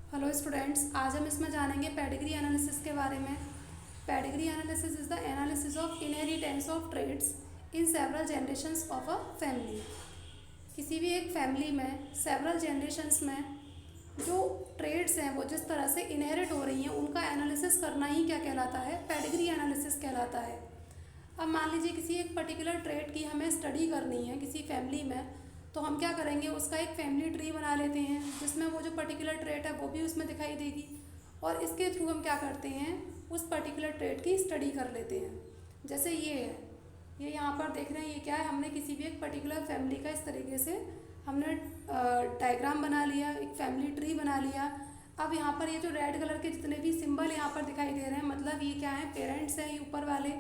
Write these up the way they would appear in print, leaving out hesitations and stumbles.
Hello students, आज हम इसमें जानेंगे पेडिग्री एनालिसिस के बारे में। Pedigree analysis is the analysis of inheritance of traits in several generations of a family. किसी भी एक फैमिली में सेवरल जनरेशंस में जो ट्रेड्स हैं वो जिस तरह से इनहेरिट हो रही हैं उनका एनालिसिस करना ही क्या कहलाता है, पेडिग्री एनालिसिस कहलाता है। अब मान लीजिए किसी एक पर्टिकुलर ट्रेड की हमें स्टडी करनी है किसी फैमिली में, तो हम क्या करेंगे, उसका एक फैमिली ट्री बना लेते हैं जिसमें वो जो पर्टिकुलर ट्रेड है वो भी उसमें दिखाई देगी, और इसके थ्रू हम क्या करते हैं, उस पर्टिकुलर ट्रेड की स्टडी कर लेते हैं। जैसे ये है, ये यहाँ पर देख रहे हैं, ये क्या है, हमने किसी भी एक पर्टिकुलर फैमिली का इस तरीके से हमने डायग्राम बना लिया, एक फैमिली ट्री बना लिया। अब यहाँ पर ये जो रेड कलर के जितने भी सिंबल यहाँ पर दिखाई दे रहे हैं, मतलब ये क्या है, पेरेंट्स हैं, ये ऊपर वाले,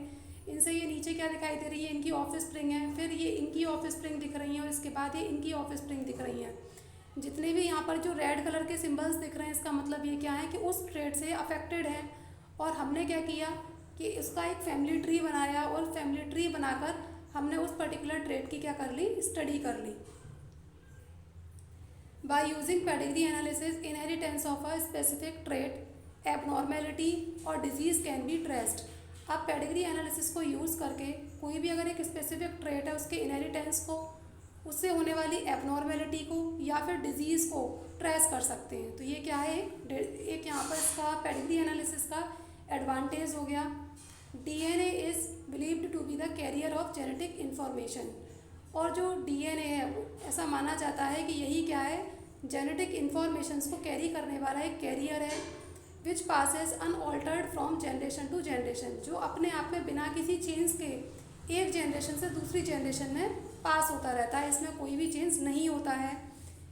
इनसे ये नीचे क्या दिखाई दे रही है, इनकी ऑफ स्प्रिंग है, फिर ये इनकी ऑफ स्प्रिंग दिख रही हैं, और इसके बाद ये इनकी ऑफ स्प्रिंग दिख रही हैं। जितने भी यहाँ पर जो रेड कलर के सिंबल्स दिख रहे हैं, इसका मतलब ये क्या है कि उस ट्रेड से अफेक्टेड हैं। और हमने क्या किया कि इसका एक फैमिली ट्री बनाया, और फैमिली ट्री बनाकर हमने उस पर्टिकुलर ट्रेड की क्या कर ली, स्टडी कर ली। By using pedigree analysis, inheritance of a specific trait, abnormality और disease can be traced। आप पेडिग्री एनालिसिस को यूज़ करके कोई भी अगर एक स्पेसिफिक ट्रेट है उसके इनहेरिटेंस को, उससे होने वाली एबनॉर्मेलिटी को या फिर डिजीज़ को ट्रेस कर सकते हैं। तो ये क्या है, एक यहाँ पर इसका पेडिग्री एनालिसिस का एडवांटेज हो गया। DNA is believed to be the carrier of genetic information. और जो डीएनए है ऐसा माना जाता है कि यही क्या है, जेनेटिक इन्फॉर्मेशंस को कैरी करने वाला एक कैरियर है, which passes unaltered from generation to generation, जो अपने आप में बिना किसी चेंज के एक जनरेशन से दूसरी जनरेशन में पास होता रहता है, इसमें कोई भी चेंज नहीं होता है।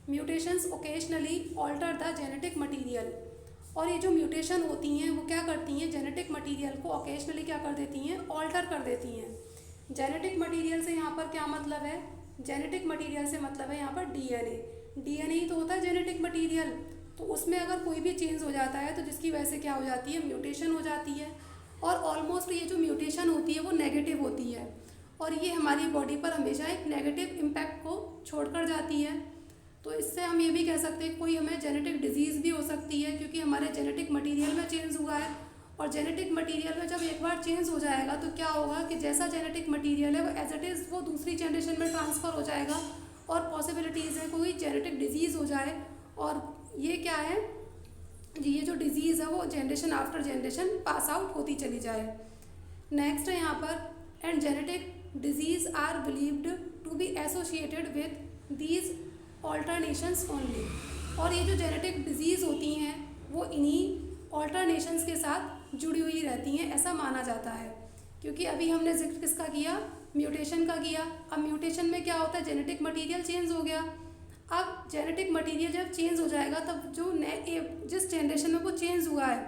Mutations occasionally alter the genetic material. और ये जो म्यूटेशन होती हैं वो क्या करती हैं, जेनेटिक मटीरियल को ओकेजनली क्या कर देती हैं, ऑल्टर कर देती हैं। जेनेटिक मटीरियल से यहाँ पर क्या मतलब है, जेनेटिक मटीरियल से मतलब है यहाँ पर डीएनए। डीएनए ही तो होता है जेनेटिक मटीरियल। तो उसमें अगर कोई भी चेंज हो जाता है तो जिसकी वजह से क्या हो जाती है, म्यूटेशन हो जाती है। और ऑलमोस्ट ये जो म्यूटेशन होती है वो नेगेटिव होती है, और ये हमारी बॉडी पर हमेशा एक नेगेटिव इम्पैक्ट को छोड़कर जाती है। तो इससे हम ये भी कह सकते हैं कोई हमें जेनेटिक डिजीज़ भी हो सकती है, क्योंकि हमारे जेनेटिक मटीरियल में चेंज हुआ है। और जेनेटिक मटीरियल में जब एक बार चेंज हो जाएगा तो क्या होगा कि जैसा जेनेटिक मटीरियल है वो एज इट इज़ वो दूसरी जनरेशन में ट्रांसफ़र हो जाएगा, और पॉसिबिलिटीज़ है कोई जेनेटिक डिजीज़ हो जाए। और ये क्या है, ये जो डिजीज़ है वो generation after generation pass out होती चली जाए। नेक्स्ट है यहाँ पर, and genetic disease are believed to be associated with these alternations only. और ये जो जेनेटिक डिजीज़ होती हैं वो इन्हीं ऑल्टरनेशंस के साथ जुड़ी हुई रहती हैं, ऐसा माना जाता है। क्योंकि अभी हमने जिक्र किसका किया, म्यूटेशन का किया। अब म्यूटेशन में क्या होता है, जेनेटिक मटीरियल चेंज हो गया। अब जेनेटिक मटीरियल जब चेंज हो जाएगा तब जो जिस जनरेशन में वो चेंज हुआ है,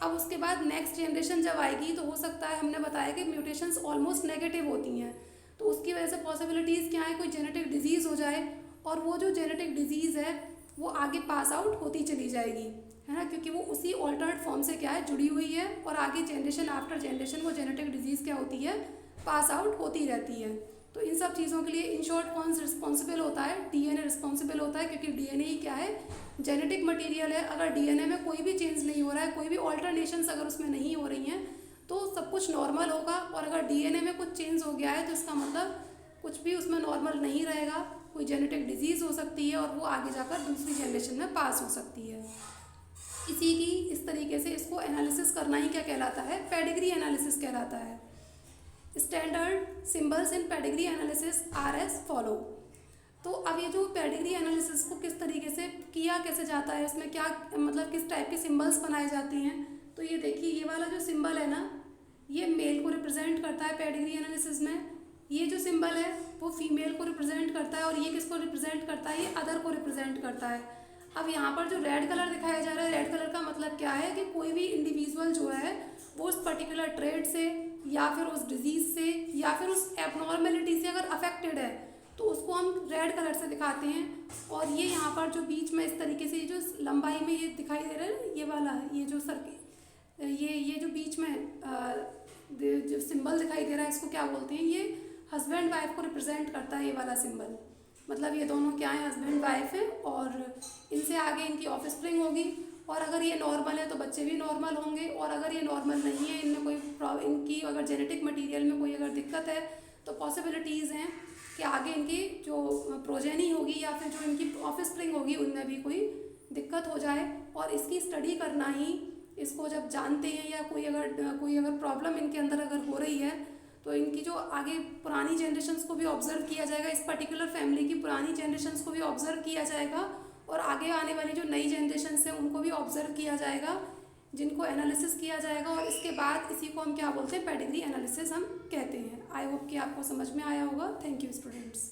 अब उसके बाद नेक्स्ट जनरेशन जब आएगी तो हो सकता है, हमने बताया कि म्यूटेशंस ऑलमोस्ट नेगेटिव होती हैं, तो उसकी वजह से पॉसिबिलिटीज़ क्या है, कोई जेनेटिक डिजीज़ हो जाए, और वो जो जेनेटिक डिजीज़ है वो आगे पास आउट होती चली जाएगी, है ना, क्योंकि वो उसी ऑल्टर्ड फॉर्म से क्या है, जुड़ी हुई है, और आगे जनरेशन आफ्टर जनरेशन वो जेनेटिक डिजीज़ क्या होती है, पास आउट होती रहती है। तो इन सब चीज़ों के लिए इन शॉर्ट कौन रिस्पॉन्सिबल होता है, डीएनए रिस्पॉन्सिबल होता है, क्योंकि डीएनए ही क्या है, जेनेटिक मटीरियल है। अगर डीएनए में कोई भी चेंज नहीं हो रहा है, कोई भी ऑल्टरनेशंस अगर उसमें नहीं हो रही हैं, तो सब कुछ नॉर्मल होगा। और अगर डीएनए में कुछ चेंज हो गया है तो इसका मतलब कुछ भी उसमें नॉर्मल नहीं रहेगा, कोई जेनेटिक डिजीज़ हो सकती है, और वो आगे जाकर दूसरी जनरेशन में पास हो सकती है। इसी की इस तरीके से इसको एनालिसिस करना ही क्या कहलाता है, पेडिग्री एनालिसिस कहलाता है। Standard symbols in pedigree analysis are as follow. तो अब ये जो पेडिग्री एनालिसिस को किस तरीके से किया कैसे जाता है, इसमें क्या मतलब किस टाइप के सिंबल्स बनाए जाते हैं, तो ये देखिए, ये वाला जो सिंबल है ना, ये मेल को रिप्रेजेंट करता है पेडिग्री एनालिसिस में। ये जो सिंबल है वो फीमेल को रिप्रेजेंट करता है, और ये किसको रिप्रेजेंट करता है, ये अदर को रिप्रेजेंट करता है। अब यहाँ पर जो रेड कलर दिखाया जा रहा है, रेड कलर का मतलब क्या है कि कोई भी इंडिविजुअल जो है वो उस पर्टिकुलर ट्रेड से या फिर उस डिजीज़ से या फिर उस एबनॉर्मेलिटी से अगर अफेक्टेड है तो उसको हम रेड कलर से दिखाते हैं। और ये यहाँ पर जो बीच में इस तरीके से जो लंबाई में ये दिखाई दे रहा है, ये वाला है, ये जो ये जो बीच में जो सिंबल दिखाई दे रहा है, इसको क्या बोलते हैं, ये हस्बैंड वाइफ को रिप्रेजेंट करता है, ये वाला सिंबल। मतलब ये दोनों क्या हैं, हस्बैंड वाइफ हैं, और इनसे आगे इनकी ऑफस्प्रिंग होगी। और अगर ये नॉर्मल है तो बच्चे भी नॉर्मल होंगे, और अगर ये नॉर्मल नहीं है, इनमें कोई इनकी अगर जेनेटिक मटेरियल में कोई अगर दिक्कत है, तो पॉसिबिलिटीज़ हैं कि आगे इनकी जो प्रोजेनी होगी या फिर जो इनकी ऑफस्प्रिंग होगी उनमें भी कोई दिक्कत हो जाए। और इसकी स्टडी करना ही, इसको जब जानते हैं या कोई अगर प्रॉब्लम इनके अंदर अगर हो रही है, तो इनकी जो आगे पुरानी जनरेशन्स को भी ऑब्जर्व किया जाएगा, इस पर्टिकुलर फैमिली की पुरानी जनरेशन्स को भी ऑब्जर्व किया जाएगा, और आगे आने वाली जो नई जनरेशन्स हैं उनको भी ऑब्जर्व किया जाएगा, जिनको एनालिसिस किया जाएगा। और इसके बाद इसी को हम क्या बोलते हैं, पेडिग्री एनालिसिस हम कहते हैं। आई होप कि आपको समझ में आया होगा। Thank you students.